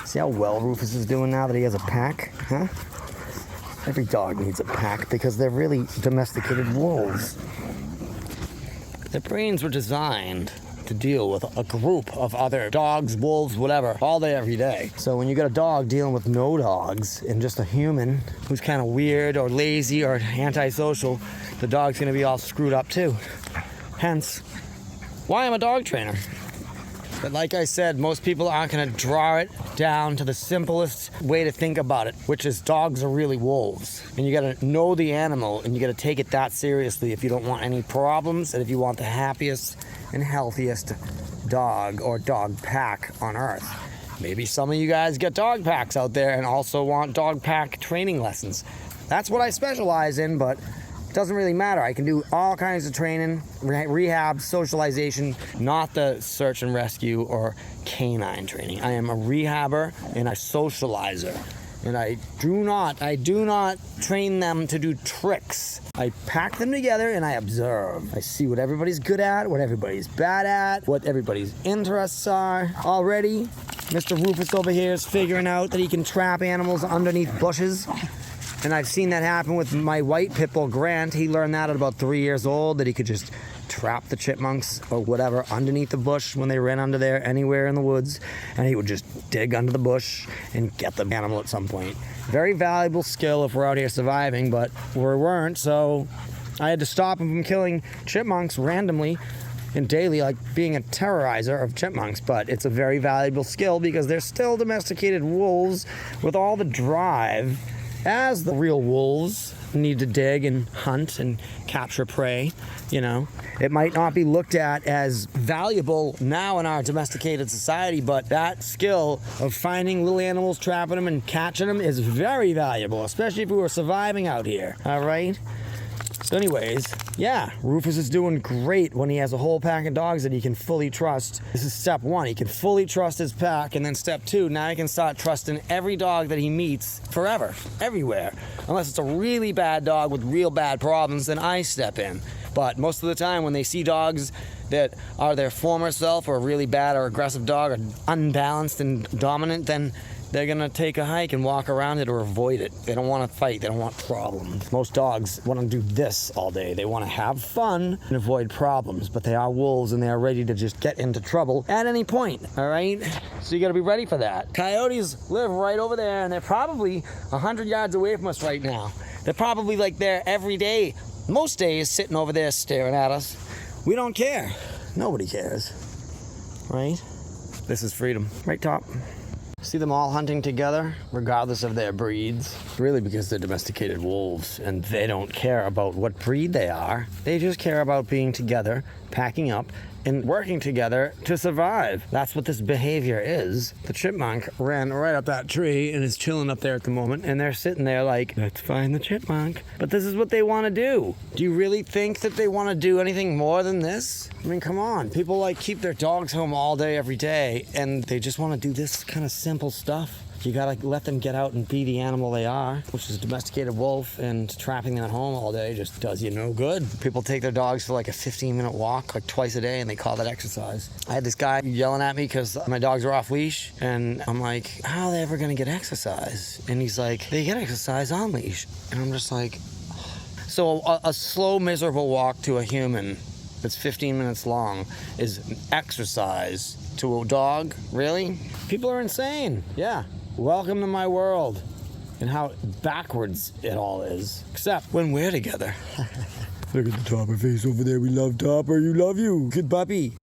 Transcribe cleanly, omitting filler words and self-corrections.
See how well Rufus is doing now that he has a pack, huh? Every dog needs a pack because they're really domesticated wolves. Their brains were designed to deal with a group of other dogs, wolves, whatever, all day, every day. So when you got a dog dealing with no dogs and just a human who's kind of weird or lazy or antisocial, the dog's gonna be all screwed up too. Hence, why I'm a dog trainer. But like I said, most people aren't gonna draw it down to the simplest way to think about it, which is dogs are really wolves. And you gotta know the animal and you gotta take it that seriously if you don't want any problems and if you want the happiest and healthiest dog or dog pack on earth. Maybe some of you guys get dog packs out there and also want dog pack training lessons. That's what I specialize in, but it doesn't really matter. I can do all kinds of training, rehab, socialization, not the search and rescue or canine training. I am a rehabber and a socializer. And I do not train them to do tricks. I pack them together and I observe. I see what everybody's good at, what everybody's bad at, what everybody's interests are. Already, Mr. Rufus over here is figuring out that he can trap animals underneath bushes. And I've seen that happen with my white pit bull, Grant. He learned that at about 3 years old, that he could just trap the chipmunks or whatever underneath the bush when they ran under there anywhere in the woods, and he would just dig under the bush and get the animal at some point. Very valuable skill if we're out here surviving, but we weren't, so I had to stop him from killing chipmunks randomly and daily, like being a terrorizer of chipmunks. But it's a very valuable skill because they're still domesticated wolves with all the drive as the real wolves need to dig and hunt and capture prey, you know. It might not be looked at as valuable now in our domesticated society, but that skill of finding little animals, trapping them, and catching them is very valuable, especially if we were surviving out here, all right? So anyways, yeah, Rufus is doing great when he has a whole pack of dogs that he can fully trust. This is step one. He can fully trust his pack. And then step two, now he can start trusting every dog that he meets forever, everywhere. Unless it's a really bad dog with real bad problems, then I step in. But most of the time when they see dogs that are their former self or a really bad or aggressive dog or unbalanced and dominant, then they're gonna take a hike and walk around it or avoid it. They don't wanna fight, they don't want problems. Most dogs wanna do this all day. They wanna have fun and avoid problems, but they are wolves and they are ready to just get into trouble at any point, all right? So you gotta be ready for that. Coyotes live right over there and they're probably 100 yards away from us right now. They're probably like there every day, most days sitting over there staring at us. We don't care. Nobody cares, right? This is freedom. Right top. See them all hunting together, regardless of their breeds. Really because they're domesticated wolves, and they don't care about what breed they are. They just care about being together, packing up, and working together to survive. That's what this behavior is. The chipmunk ran right up that tree and is chilling up there at the moment, and they're sitting there like, let's find the chipmunk. But this is what they want to do. Do you really think that they want to do anything more than this? I mean, come on. People like keep their dogs home all day, every day, and they just want to do this kind of simple stuff. You gotta let them get out and be the animal they are, which is a domesticated wolf, and trapping them at home all day just does you no good. People take their dogs for like a 15-minute walk, like twice a day, and they call that exercise. I had this guy yelling at me because my dogs were off leash, and I'm like, how are they ever gonna get exercise? And he's like, they get exercise on leash. And I'm just like, so a slow, miserable walk to a human that's 15 minutes long is exercise to a dog? Really? People are insane. Yeah. Welcome to my world and how backwards it all is, except when we're together. Look at the Topper face over there. We love Topper. You love you. Good puppy.